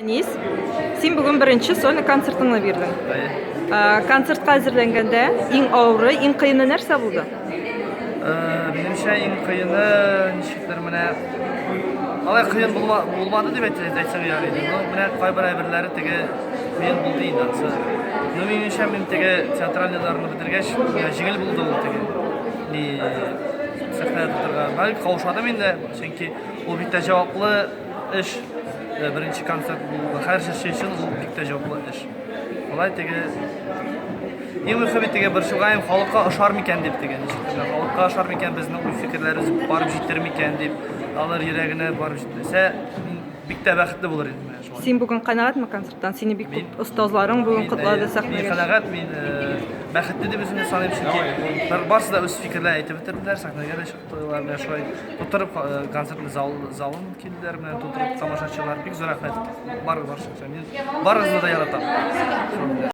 Anis, sen bugun birinchi solo konsertingni berding. Konsertga hozirlanganda eng og'iri, eng qiyini narsa bo'ldi? Menimcha eng qiyini nechikdir mana alay qiyin bo'lmadi deb aytsam yaraydi. Mana qay-birlari tege qiyin bo'ldi endi. Menimcha men tege teatrallarni bitirgach yengil bo'ldi u tege. Ni sahnada balki qavushadim endi, chunki u bitta javobli ish. Birinchi konsert bu har şey uchun u bitta javobli ish. Alay tege eng muhimi tege bir shug'ayim xalqqa osharmikan deb degan. Xalqqa osharmikan bizni uy fikrlarimiz borib yetirmikan deb ular yuragini borib yetkazsa bitta baxtli bo'lar edim men shu. Sen bugun qanoatmi konsertdan? Seni bek ko'p ustozlaring bugun qutladi Men sahnaga. qanoat, men baxtli deb o'zimni sanayman, chunki bir barsida o'z fikrlarini aytib bitirdilar, sahnaga chiqdilar, men shoy o'tirib konsertni zalin keldilar, men o'tirib tomoshachilar bek zo'r rahmat. Barcha men barimizni da yarataman.